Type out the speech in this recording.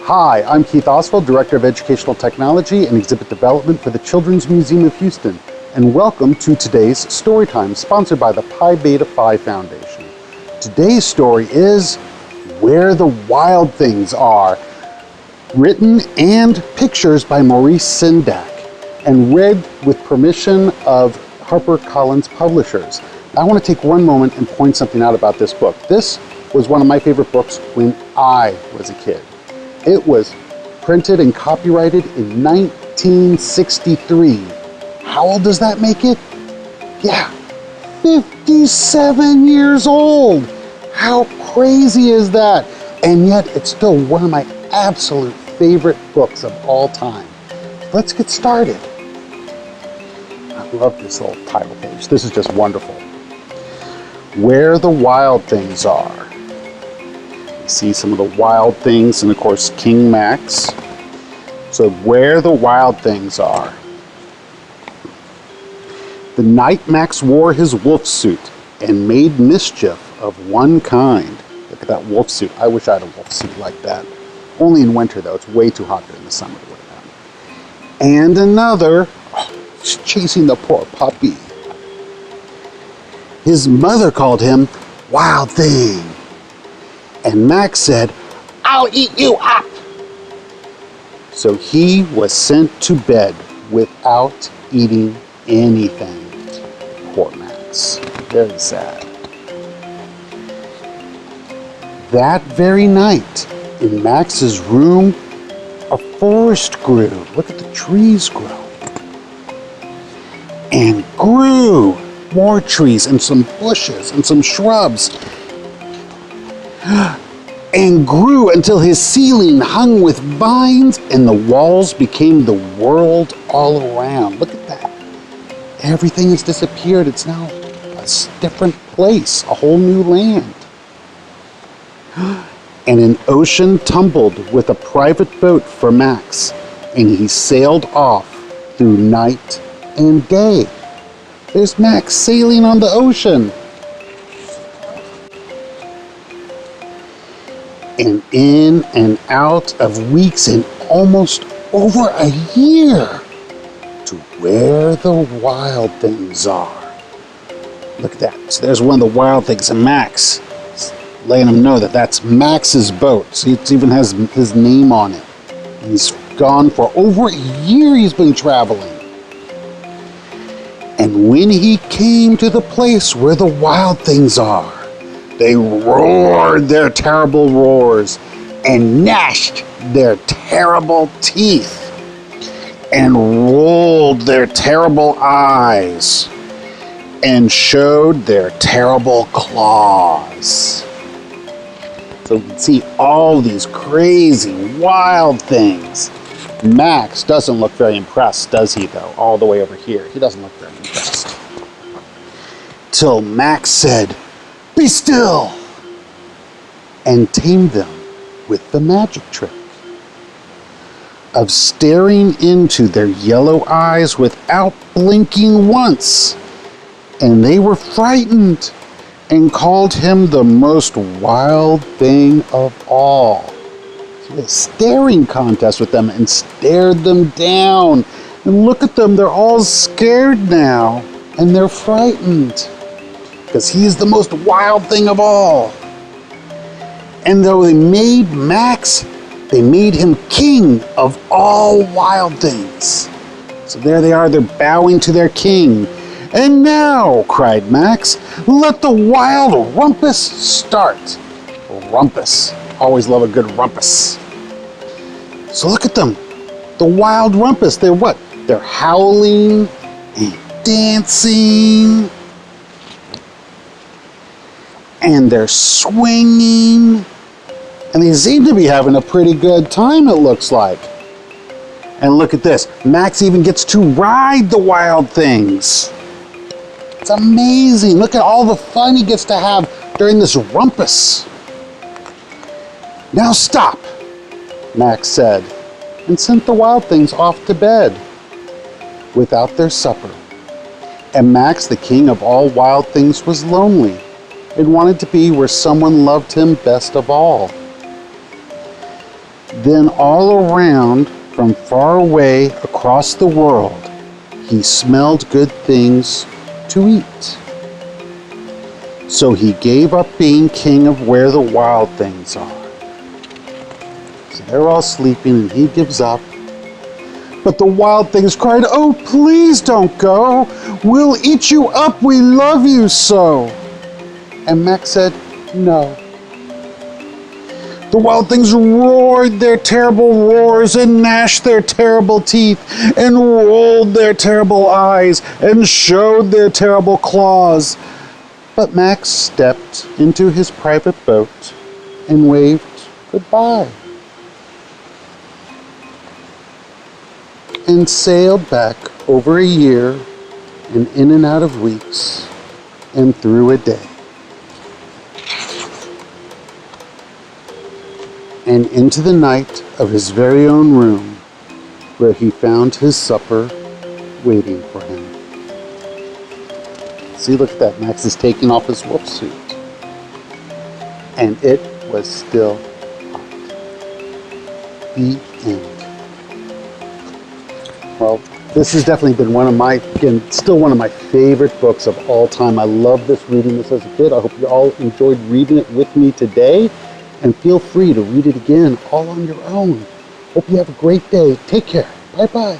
Hi, I'm Keith Oswald, Director of Educational Technology and Exhibit Development for the Children's Museum of Houston, and welcome to today's Storytime, sponsored by the Pi Beta Phi Foundation. Today's story is Where the Wild Things Are, written and pictures by Maurice Sendak, and read with permission of HarperCollins Publishers. I want to take one moment and point something out about this book. This was one of my favorite books when I was a kid. It was printed and copyrighted in 1963. How old does that make it? Yeah, 57 years old. How crazy is that? And yet it's still one of my absolute favorite books of all time. Let's get started. I love this little title page. This is just wonderful. Where the Wild Things Are. See some of the wild things, and of course King Max. So where the wild things are. The night Max wore his wolf suit and made mischief of one kind. Look at that wolf suit. I wish I had a wolf suit like that. Only in winter though. It's way too hot during the summer to wear that. And another, he's chasing the poor puppy. His mother called him Wild Thing. And Max said, "I'll eat you up." So he was sent to bed without eating anything. Poor Max. Very sad. That very night, in Max's room, a forest grew. Look at the trees grow. And grew more trees and some bushes and some shrubs. And grew until his ceiling hung with vines and the walls became the world all around. Look at that. Everything has disappeared. It's now a different place, a whole new land. And an ocean tumbled with a private boat for Max, and he sailed off through night and day. There's Max sailing on the ocean. And in and out of weeks and almost over a year to where the wild things are. Look at that. So there's one of the wild things, and Max is letting him know that that's Max's boat. See, it even has his name on it. And he's gone for over a year. He's been traveling. And when he came to the place where the wild things are, they roared their terrible roars and gnashed their terrible teeth and rolled their terrible eyes and showed their terrible claws. So we can see all these crazy wild things. Max doesn't look very impressed, does he, though? All the way over here. He doesn't look very impressed. Till Max said, "Be still," and tamed them with the magic trick of staring into their yellow eyes without blinking once. And they were frightened and called him the most wild thing of all. So a staring contest with them and stared them down. And look at them, they're all scared now and they're frightened. Because he's the most wild thing of all. And though they made Max, they made him king of all wild things. So there they are, they're bowing to their king. "And now," cried Max, "let the wild rumpus start." Rumpus. Always love a good rumpus. So look at them. The wild rumpus. They're what? They're howling and dancing. And they're swinging, and they seem to be having a pretty good time, it looks like. And look at this. Max even gets to ride the wild things. It's amazing. Look at all the fun he gets to have during this rumpus. "Now stop," Max said, and sent the wild things off to bed without their supper. And Max, the king of all wild things, was lonely and wanted to be where someone loved him best of all. Then all around, from far away across the world, he smelled good things to eat. So he gave up being king of where the wild things are. So they're all sleeping and he gives up. But the wild things cried, "Oh, please don't go. We'll eat you up. We love you so." And Max said, "No." The wild things roared their terrible roars and gnashed their terrible teeth and rolled their terrible eyes and showed their terrible claws. But Max stepped into his private boat and waved goodbye and sailed back over a year and in and out of weeks and through a day. And into the night of his very own room, where he found his supper waiting for him. See, look at that. Max is taking off his wolf suit. And it was still hot. The end. Well, this has definitely been still one of my favorite books of all time. I love reading this as a kid. I hope you all enjoyed reading it with me today. And feel free to read it again all on your own. Hope you have a great day. Take care. Bye-bye.